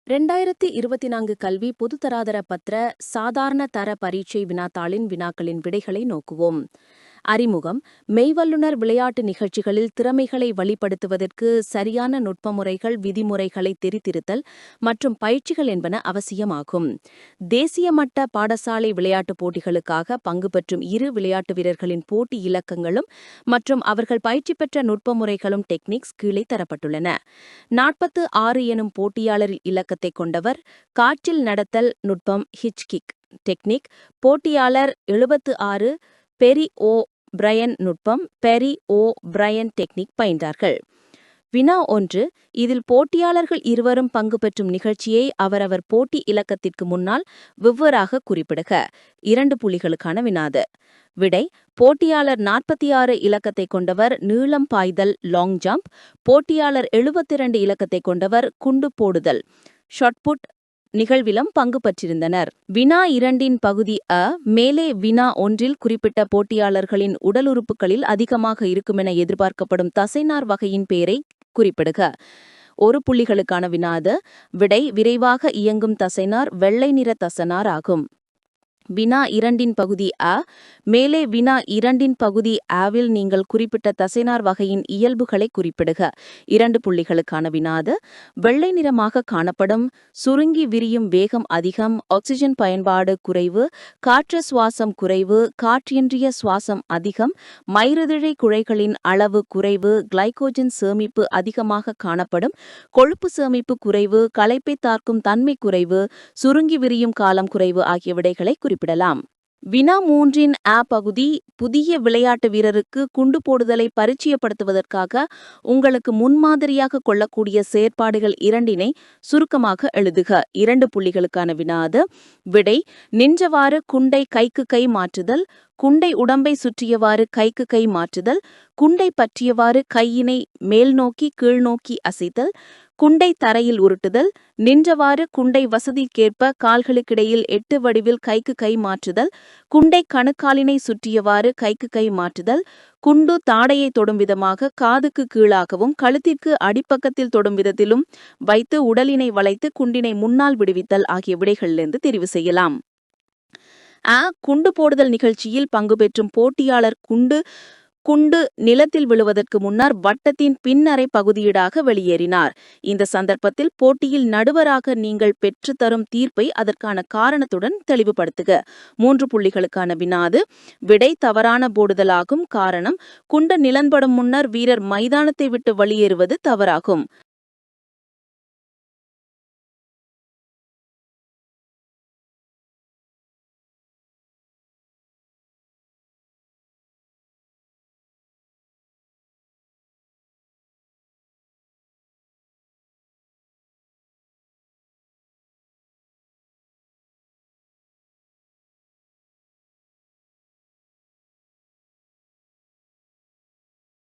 2024 கல்வி பொதுத்தராதர பத்திர சாதாரண தர பரீட்சை வினாத்தாளின் வினாக்களின் விடைகளை நோக்குவோம். அறிமுகம். மெய்வல்லுனர் விளையாட்டு நிகழ்ச்சிகளில் திறமைகளை வழிப்படுத்துவதற்கு சரியான நுட்பமுறைகள், விதிமுறைகளை தெரித்திருத்தல் மற்றும் பயிற்சிகள் என்பன அவசியமாகும். தேசிய மட்ட பாடசாலை விளையாட்டுப் போட்டிகளுக்காக பங்கு பெற்றும் இரு விளையாட்டு வீரர்களின் போட்டி இலக்கங்களும் மற்றும் அவர்கள் பயிற்சி பெற்ற நுட்பமுறைகளும் டெக்னிக்ஸ் கீழே தரப்பட்டுள்ளன. 46 எனும் போட்டியாளர் இலக்கத்தை கொண்டவர். காற்றில் நடத்தல் நுட்பம் ஹிட்ச்கிக் டெக்னிக். போட்டியாளர் 76 பெரி ஓ பிரையன் நுட்பம் பெரி ஓ பிரையன் டெக்னிக் பயின்றார்கள். வினா 1. இதில் போட்டியாளர்கள் இருவரும் பங்கு பெற்றும் நிகழ்ச்சியை அவரவர் போட்டி இலக்கத்திற்கு முன்னால் வெவ்வேறாக குறிப்பிடுக. 2 புள்ளிகளுக்கான வினாது. விடை. போட்டியாளர் 46 இலக்கத்தை கொண்டவர் நீளம் பாய்தல் லாங் ஜம்ப். போட்டியாளர் 72 இலக்கத்தை கொண்டவர் குண்டு போடுதல் ஷாட்புட் நிகழ்விலும் பங்கு பெற்றிருந்தனர். வினா 2 பகுதி அ. மேலே வினா 1 குறிப்பிட்ட போட்டியாளர்களின் உடல் உறுப்புகளில் அதிகமாக இருக்குமென எதிர்பார்க்கப்படும் தசைநார் வகையின் பெயரை குறிப்பிடுக. 1 புள்ளிகளுக்கான வினாது. விடை. விரைவாக இயங்கும் தசைநார் வெள்ளை நிற தசைநார் ஆகும். வினா 2 பகுதி அ. மேலே வினா 2 பகுதி ஆவில் நீங்கள் குறிப்பிட்ட தசைநார் வகையின் இயல்புகளை குறிப்பிடுக. 2 புள்ளிகளுக்கான வினாது. வெள்ளை நிறமாக காணப்படும், சுருங்கி விரியும் வேகம் அதிகம், ஆக்சிஜன் பயன்பாடு குறைவு, காற்று சுவாசம் குறைவு, காற்றின்றிய சுவாசம் அதிகம், மயிரிழை குழைகளின் அளவு குறைவு, கிளைகோஜன் சேமிப்பு அதிகமாக காணப்படும், கொழுப்பு சேமிப்பு குறைவு, களைப்பை தாக்கும் தன்மை குறைவு, சுருங்கி விரியும் காலம் குறைவு ஆகிய விடைகளை குறிப்பிடலாம். வினா 3 அ பகுதி. புதிய விளையாட்டு வீரருக்கு குண்டு போடுதலை பரிச்சயப்படுத்துவதற்காக உங்களுக்கு முன்மாதிரியாக கொள்ளக்கூடிய செயற்பாடுகள் 2 சுருக்கமாக எழுதுக. 2 புள்ளிகளுக்கான வினாது. விடை. நின்றவாறு குண்டை கைக்கு கை மாற்றுதல், குண்டை உடம்பை சுற்றியவாறு கைக்கு கை மாற்றுதல், குண்டை பற்றியவாறு கையினை மேல் நோக்கி கீழ் நோக்கி அசைத்தல், குண்டை தரையில் உருட்டுதல், நின்றவாறு குண்டை வசதிக்கேற்ப கால்களுக்கிடையில் 8 வடிவில் கைக்கு கை மாற்றுதல், குண்டை கணுக்காலினை சுற்றியவாறு கைக்கு கை மாற்றுதல், குண்டு தாடையை தொடும் விதமாக காதுக்கு கீழாகவும் கழுத்திற்கு அடிப்பக்கத்தில் தொடும் விதத்திலும் வைத்து உடலினை வளைத்து குண்டினை முன்னால் விடுவித்தல் ஆகிய விடைகளிலிருந்து தெரிவு செய்யலாம். அ. குண்டு போடுதல் நிகழ்ச்சியில் பங்கு பெற்றும் போட்டியாளர் குண்டு நிலத்தில் விழுவதற்கு முன்னர் வட்டத்தின் பின்னரை பகுதியீடாக வெளியேறினார். இந்த சந்தர்ப்பத்தில் போட்டியில் நடுவராக நீங்கள் பெற்று தரும் தீர்ப்பை அதற்கான காரணத்துடன் தெளிவுபடுத்துக. 3 புள்ளிகளுக்கான வினாது. விடை. தவறான போடுதலாகும். காரணம். குண்டு நிலன்படும் முன்னர் வீரர் மைதானத்தை விட்டு வெளியேறுவது தவறாகும்.